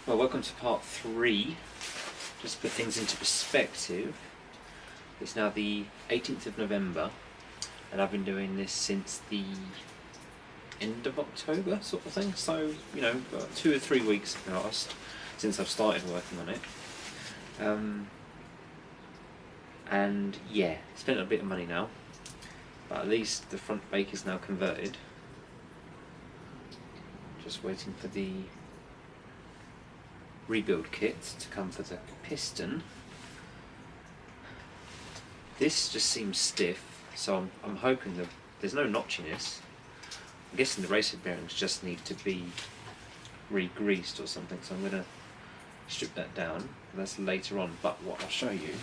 Well, welcome to part 3. Just to put things into perspective, it's now the 18th of November and I've been doing this since the end of October sort of thing, so you know, about 2 or 3 weeks have passed since I've started working on it. And yeah, spent a bit of money now, but at least the front brake is now converted. Just waiting for the rebuild kit to come for the piston. This just seems stiff, so I'm hoping that there's no notchiness. I'm guessing the racer bearings just need to be re-greased or something, so I'm going to strip that down. That's later on, but what I'll show you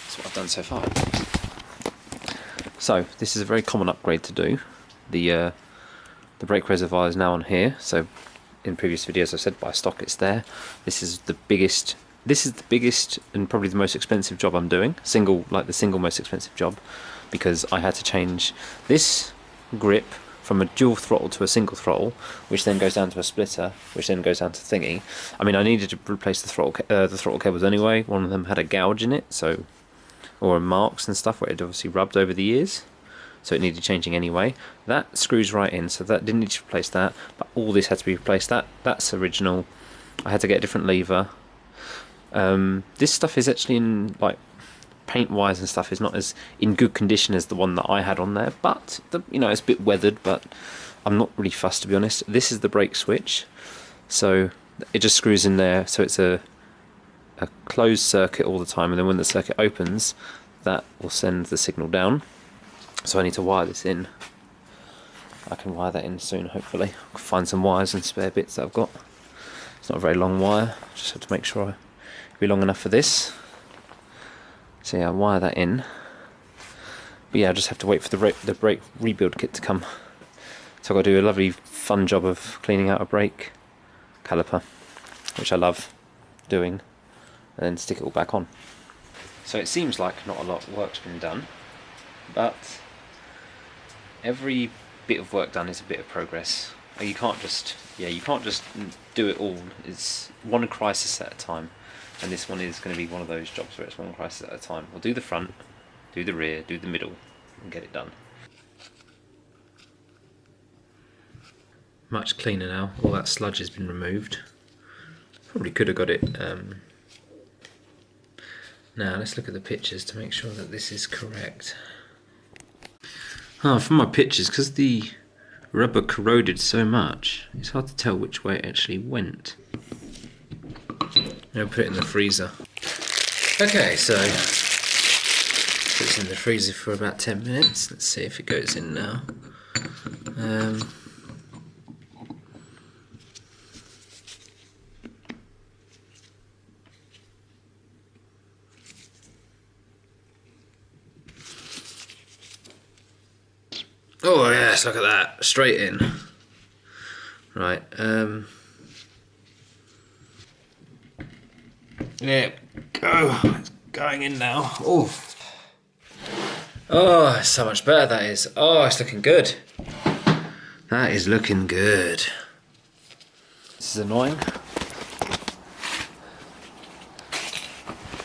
is what I've done so far. So this is a very common upgrade to do. The brake reservoir is now on here, so in previous videos I said by stock it's there. This is the biggest and probably the most expensive job I'm doing, the single most expensive job, because I had to change this grip from a dual throttle to a single throttle, which then goes down to a splitter, which then goes down to thingy. I mean, I needed to replace the throttle cables anyway. One of them had a gouge in it, so, or marks and stuff where it obviously rubbed over the years, so it needed changing anyway. That screws right in, so that didn't need to replace that, but all this had to be replaced. That's original. I had to get a different lever. This stuff is actually in, like, paint wise and stuff, is not as in good condition as the one that I had on there, but you know, it's a bit weathered, but I'm not really fussed, to be honest. This is the brake switch, so it just screws in there, so it's a closed circuit all the time, and then when the circuit opens, that will send the signal down. So I need to wire this in. I can wire that in soon, hopefully. I'll find some wires and spare bits that I've got. It's not a very long wire, just have to make sure it'll be long enough for this. So yeah, I'll wire that in. But yeah, I just have to wait for the brake rebuild kit to come. So I've got to do a lovely fun job of cleaning out a brake caliper, which I love doing, and then stick it all back on. So it seems like not a lot of work's been done, but every bit of work done is a bit of progress. You can't just do it all. It's one crisis at a time, and this one is going to be one of those jobs where it's one crisis at a time. We'll do the front, do the rear, do the middle, and get it done. Much cleaner now. All that sludge has been removed. Probably could have got it. Now let's look at the pictures to make sure that this is correct. From my pictures, because the rubber corroded so much, it's hard to tell which way it actually went. I'll put it in the freezer. Okay, so put this in the freezer for about 10 minutes. Let's see if it goes in now. Oh yes, look at that, straight in. Right, there we go, it's going in now. Oh, it's so much better, that is. Oh, it's looking good. That is looking good. This is annoying.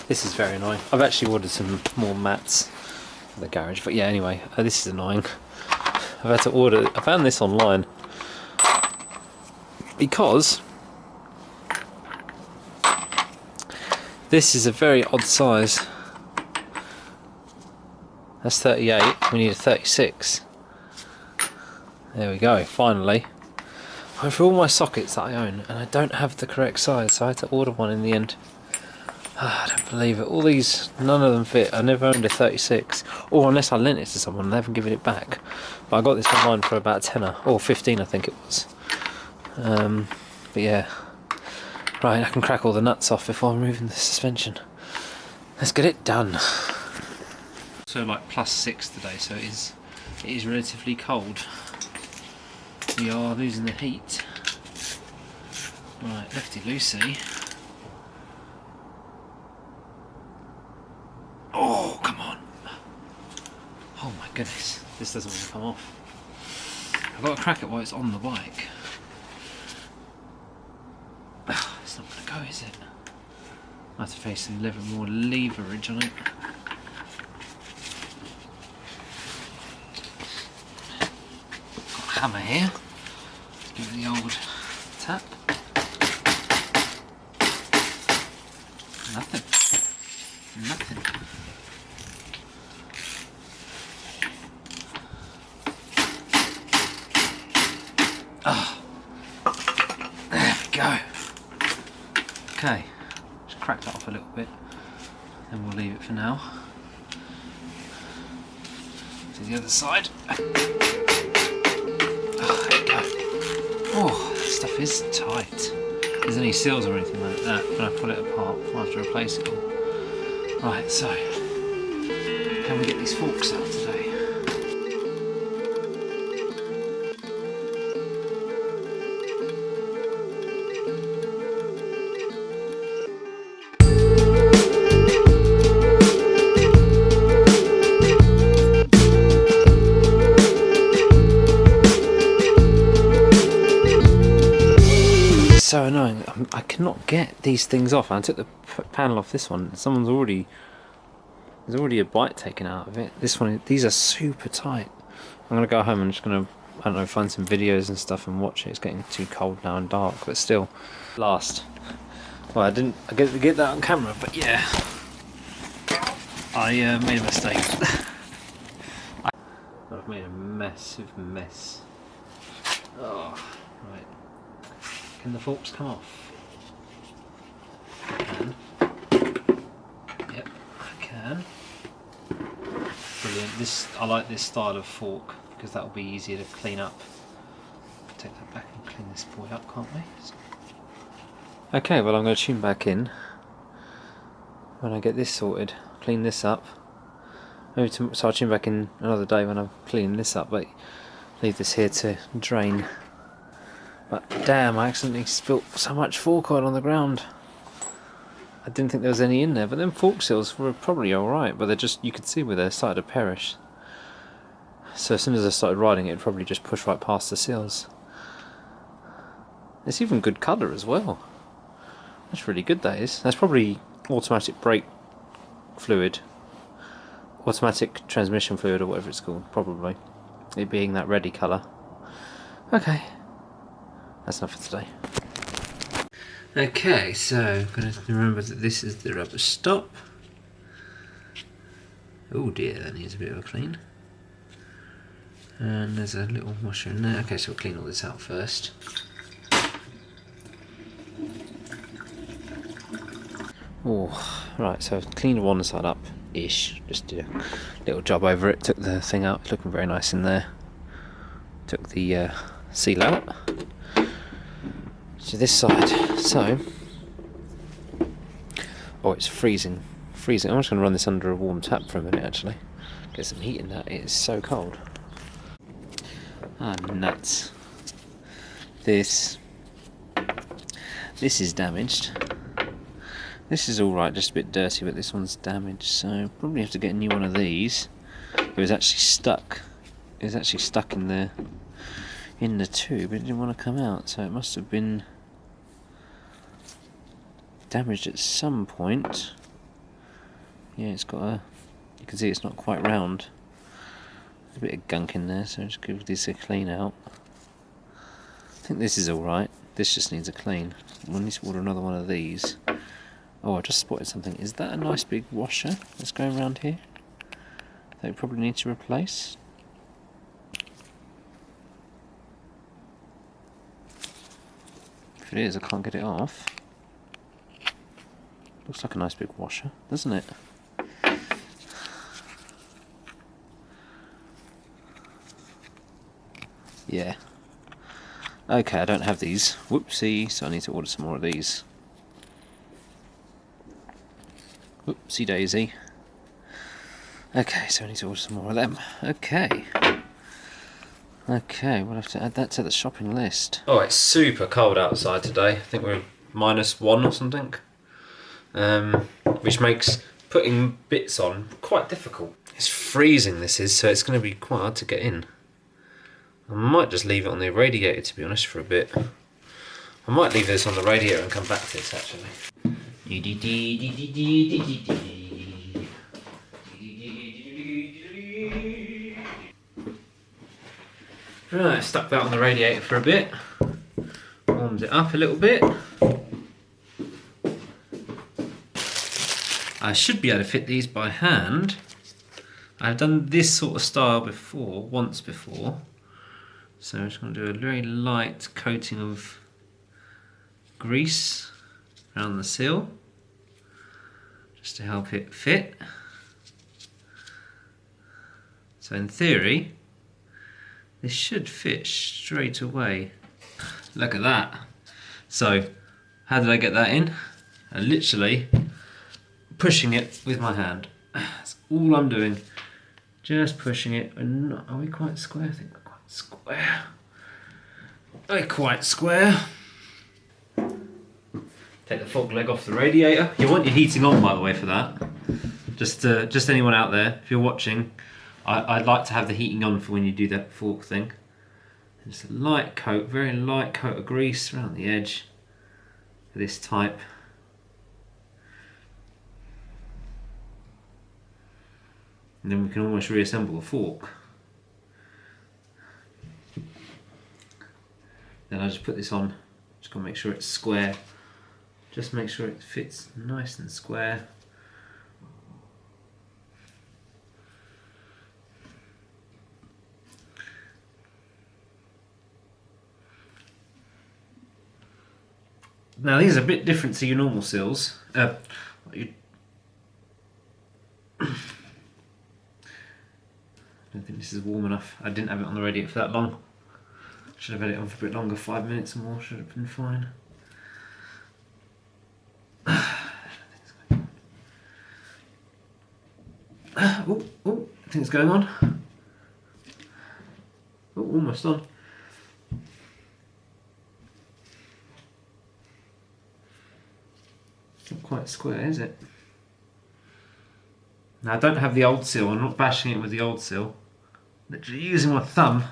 This is very annoying. I've actually ordered some more mats for the garage, but yeah, anyway, this is annoying. I've had to order, I found this online because this is a very odd size. That's 38, we need a 36. There we go, finally. I went through all my sockets that I own and I don't have the correct size, so I had to order one in the end. I don't believe it. All these, none of them fit. I never owned a 36. Or unless I lent it to someone and they haven't given it back. But I got this online for about a tenner. Or 15 I think it was. But yeah. Right, I can crack all the nuts off before removing the suspension. Let's get it done. So like +6 today, so it is relatively cold. We are losing the heat. Right, lefty loosey. Oh, come on. Oh my goodness, this doesn't want to come off. I've got to crack it while it's on the bike. Oh, is it? I have to face a little more leverage on it. Got a hammer here. Let's give it the old tap. Nothing. Nothing. Oh, there we go. Okay, just crack that off a little bit, and we'll leave it for now. To the other side. Oh, there we go. Oh, that stuff is tight. If there's any seals or anything like that, when I pull it apart, I'll have to replace it all. Right, so, can we get these forks out today? So annoying. I cannot get these things off. I took the panel off this one. There's already a bite taken out of it. This one, these are super tight. I'm gonna go home and just gonna, I don't know, find some videos and stuff and watch it. It's getting too cold now and dark, but still. Last. Well, I didn't get that on camera, but yeah, I made a mistake. I've made a massive mess. Oh, right. Can the forks come off? I can. Yep, I can. Brilliant. I like this style of fork because that will be easier to clean up. Take that back and clean this boy up, can't we? Okay, well I'm going to tune back in when I get this sorted. Clean this up. Maybe so I'll tune back in another day when I'm cleaning this up, but leave this here to drain. But damn, I accidentally spilt so much fork oil on the ground. I didn't think there was any in there, but them fork seals were probably alright, but they're just, you could see where they started to perish. So as soon as I started riding it, it'd probably just push right past the seals. It's even good colour as well. That's really good, that is. That's probably automatic brake fluid. Automatic transmission fluid, or whatever it's called, probably. It being that reddy colour. Okay. That's enough for today. Okay, so I'm going to remember that this is the rubber stop. Oh dear, that needs a bit of a clean. And there's a little washer in there. Okay, so we'll clean all this out first. Oh, right, so I've cleaned one side up-ish. Just did a little job over it. Took the thing out, it's looking very nice in there. Took the seal out. To this side, so, oh, it's freezing. I'm just going to run this under a warm tap for a minute actually. Get some heat in that, it is so cold. Ah, nuts. This is damaged. This is alright, just a bit dirty, but this one's damaged, so probably have to get a new one of these. It was actually stuck. It was actually stuck in the tube, it didn't want to come out, so it must have been damaged at some point. Yeah, it's got a, you can see it's not quite round. There's a bit of gunk in there, so just give this a clean out. I think this is alright, this just needs a clean. We'll need to order another one of these. Oh, I just spotted something. Is that a nice big washer that's going around here that we probably need to replace? If it is, I can't get it off. Looks like a nice big washer, doesn't it? Yeah. Okay, I don't have these. Whoopsie, so I need to order some more of these. Whoopsie daisy. Okay, so I need to order some more of them. Okay. Okay, we'll have to add that to the shopping list. Oh, it's super cold outside today. I think we're -1 or something. Which makes putting bits on quite difficult. It's freezing, this is, so it's going to be quite hard to get in. I might just leave it on the radiator, to be honest, for a bit. I might leave this on the radiator and come back to this actually. Right, stuck that on the radiator for a bit. Warms it up a little bit. I should be able to fit these by hand. I've done this sort of style before, once before. So I'm just going to do a very light coating of grease around the seal, just to help it fit. So in theory, this should fit straight away. Look at that. So, how did I get that in? I literally pushing it with my hand. That's all I'm doing. Just pushing it. Are we quite square? I think we're quite square. We're quite square. Take the fog leg off the radiator. You want your heating on, by the way, for that. Just anyone out there, if you're watching, I'd like to have the heating on for when you do that fork thing. Just a light coat, very light coat of grease around the edge for this type. And then we can almost reassemble the fork. Then I just put this on, just gotta make sure it's square. Just make sure it fits nice and square. Now these are a bit different to your normal seals. I don't think this is warm enough. I didn't have it on the radiator for that long. Should have had it on for a bit longer, 5 minutes or more, should have been fine. Oh, I think it's going on. Oh, almost on. Not quite square, is it? Now I don't have the old seal, I'm not bashing it with the old seal. Literally using my thumb.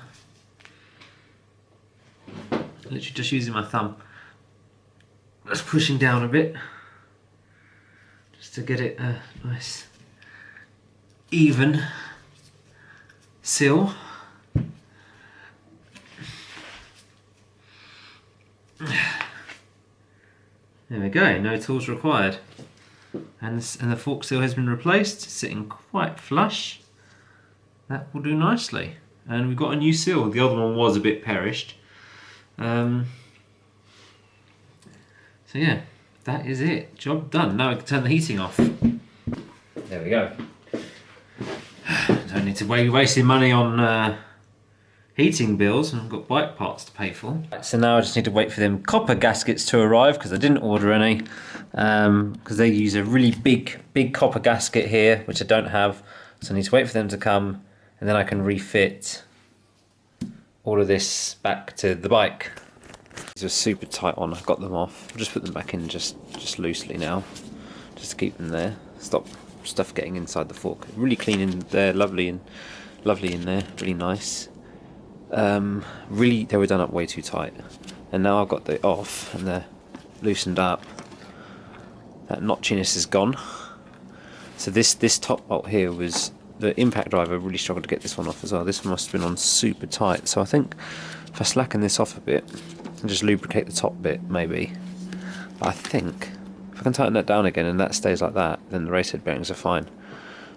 Literally just using my thumb. Just pushing down a bit. Just to get it a nice, even seal. There we go, no tools required. And the fork seal has been replaced, sitting quite flush. That will do nicely. And we've got a new seal. The other one was a bit perished. So yeah, that is it. Job done. Now we can turn the heating off. There we go. Don't need to be wasting money on heating bills, and I've got bike parts to pay for. So now I just need to wait for them copper gaskets to arrive, because I didn't order any, because they use a really big copper gasket here, which I don't have. So I need to wait for them to come, and then I can refit all of this back to the bike. These are super tight on. I've got them off. I'll just put them back in just loosely now, just to keep them there. Stop stuff getting inside the fork. Really clean in there, lovely in there, really nice. Really, they were done up way too tight, and now I've got the off and they're loosened up. That notchiness is gone. So this top bolt here was, the impact driver really struggled to get this one off as well. This must have been on super tight, so I think if I slacken this off a bit and just lubricate the top bit maybe, I think if I can tighten that down again and that stays like that, then the race head bearings are fine.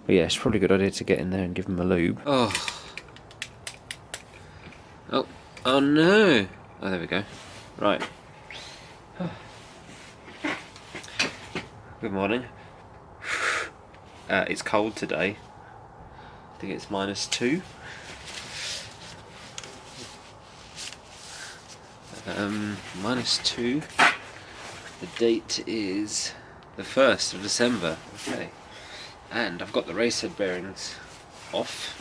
But yeah, it's probably a good idea to get in there and give them a lube. Oh no! Oh, there we go. Right. Good morning. It's cold today. I think it's -2. -2. The date is the 1st of December. Okay. And I've got the race head bearings off.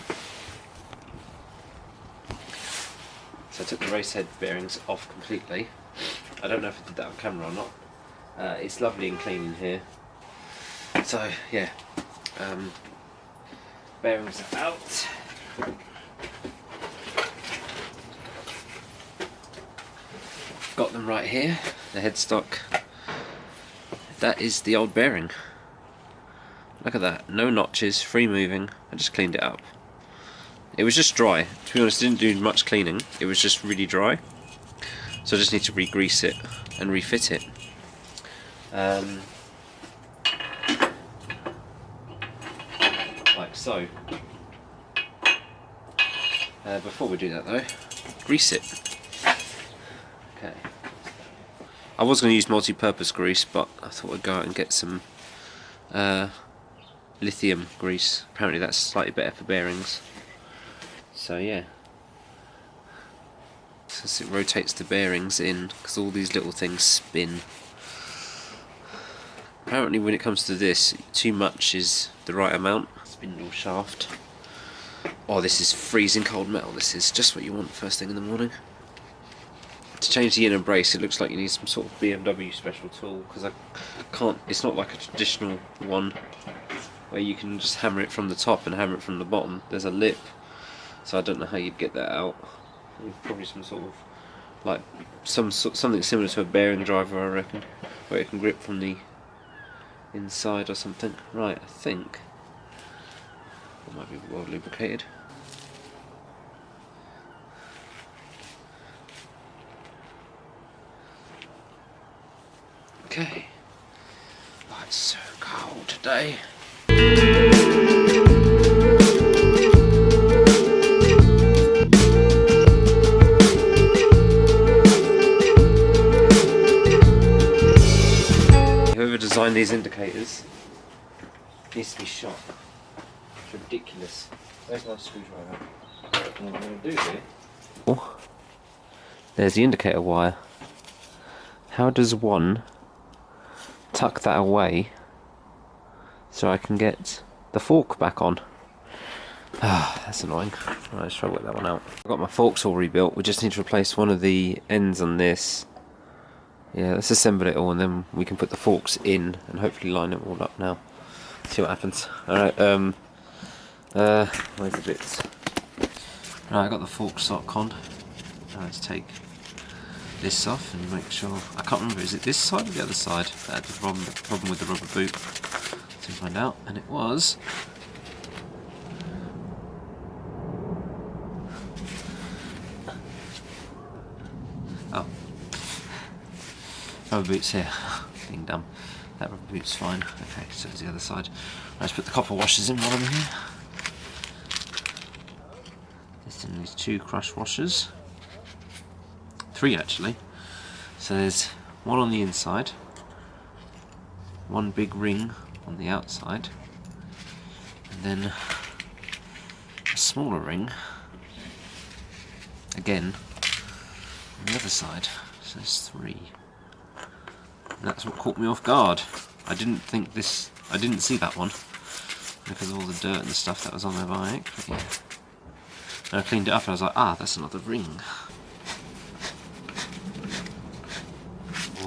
So I took the race head bearings off completely. I don't know if I did that on camera or not. It's lovely and clean in here. So yeah, bearings are out. got them right here, the headstock. That is the old bearing. Look at that, no notches, free moving. I just cleaned it up. It was just dry. To be honest, I didn't do much cleaning. It was just really dry. So I just need to re-grease it and refit it. Like so. Before we do that though, grease it. Okay. I was going to use multi-purpose grease, but I thought I'd go out and get some lithium grease. Apparently that's slightly better for bearings. So yeah. So it rotates the bearings in, because all these little things spin. Apparently when it comes to this, too much is the right amount. Spindle shaft. Oh, this is freezing cold metal. This is just what you want first thing in the morning. To change the inner brace, it looks like you need some sort of BMW special tool, because I can't. It's not like a traditional one where you can just hammer it from the top and hammer it from the bottom. There's a lip, so I don't know how you'd get that out. Probably some sort of like something similar to a bearing driver, I reckon, where it can grip from the inside or something. Right, I think it might be well lubricated. Okay. Oh, it's so cold today. Whoever designed these indicators needs to be shot. It's ridiculous. There's my screwdriver. What I'm going to do here. Oh, there's the indicator wire. How does one tuck that away so I can get the fork back on? Ah, that's annoying. Right, let's try to work that one out. I've got my forks all rebuilt. We just need to replace one of the ends on this. Yeah, let's assemble it all and then we can put the forks in and hopefully line it all up now. See what happens. Alright, where's the bits? Right, I got the fork sock on. Now let's take this off and make sure. I can't remember, is it this side or the other side that had the problem with the rubber boot? To find out, and it was. Oh, rubber boot's here. Being dumb. That rubber boot's fine. Okay, so it's the other side. Let's put the copper washers in while I'm here. This in these 2 crush washers. 3 actually. So there's one on the inside, one big ring on the outside, and then a smaller ring again on the other side. So there's 3. And that's what caught me off guard. I didn't see that one because of all the dirt and the stuff that was on my bike. But yeah. And I cleaned it up and I was like, ah, that's another ring. I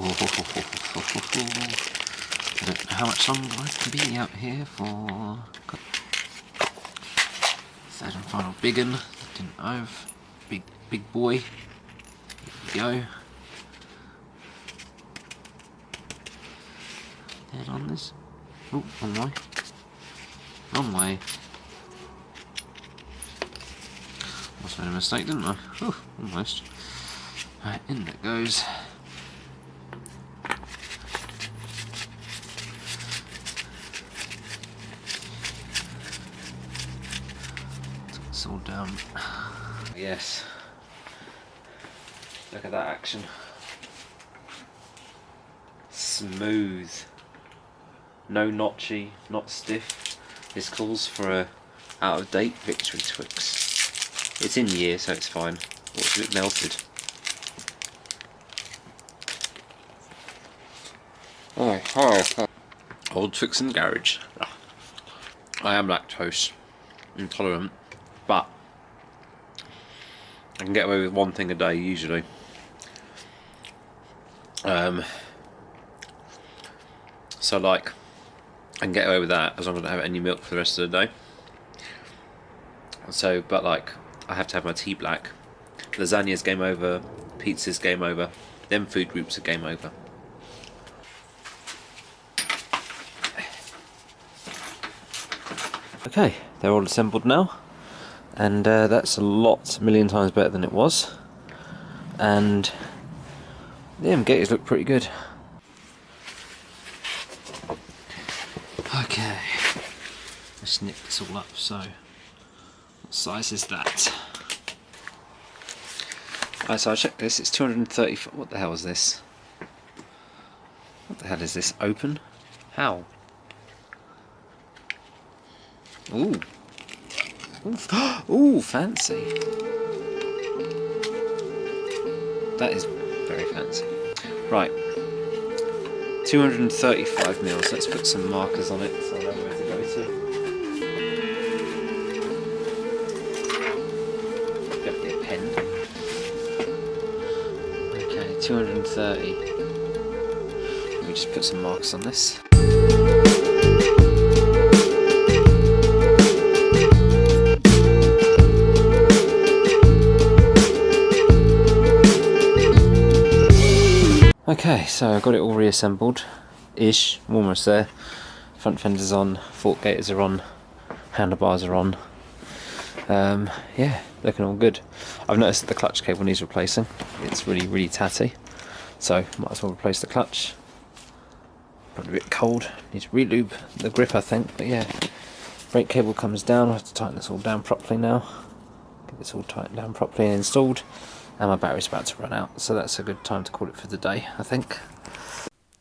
don't know how much longer I can be out here for. Third and final big un. Didn't over. Big boy. Here we go. And on this. Oh, wrong way. Wrong way. Almost made a mistake, didn't I? Oh, almost. Right, in that goes. It's all down. Yes. Look at that action. Smooth. No notchy, not stiff. This calls for a out-of-date Victory Twix. It's in year, so it's fine. Oh, it's a bit melted. Oh. Old Twix in the garage. I am lactose intolerant, but I can get away with one thing a day usually. So like, I can get away with that as long as I don't have any milk for the rest of the day. So, but like, I have to have my tea black. Lasagna's game over, pizza's game over. them food groups are game over. Okay, they're all assembled now, and that's a million times better than it was. And the gators look pretty good. Okay, let's nip this all up. So, what size is that? Right, so I checked this, it's 230. What the hell is this? What the hell is this? Open? How? Ooh. Ooh, fancy. That is very fancy. Right. 235 mils. Let's put some markers on it so I know where to go to. Definitely a pen. Okay, 230. Let me just put some markers on this. Okay, so I got it all reassembled-ish, almost there. Front fender's on, fork gaiters are on, handlebars are on. Yeah, looking all good. I've noticed that the clutch cable needs replacing. It's really tatty, so might as well replace the clutch. Probably a bit cold, need to relube the grip I think, but yeah. Brake cable comes down, I have to tighten this all down properly now. Get this all tightened down properly and installed. And my battery's about to run out, so that's a good time to call it for the day, I think.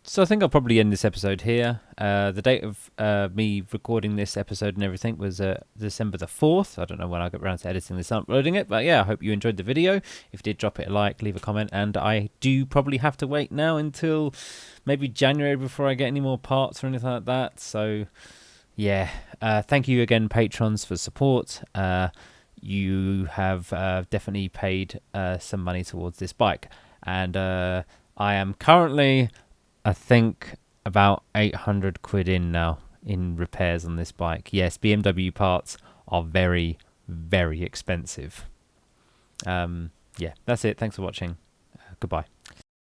So I think I'll probably end this episode here. The date of me recording this episode and everything was December the 4th. I don't know when I'll get around to editing this and uploading it, but yeah, I hope you enjoyed the video. If you did, drop it a like, leave a comment, and I do probably have to wait now until maybe January before I get any more parts or anything like that. So yeah, thank you again, patrons, for support. You have definitely paid some money towards this bike, and I am currently, I think, about 800 quid in now in repairs on this bike. Yes, BMW parts are very expensive. Yeah, that's it. Thanks for watching. Goodbye.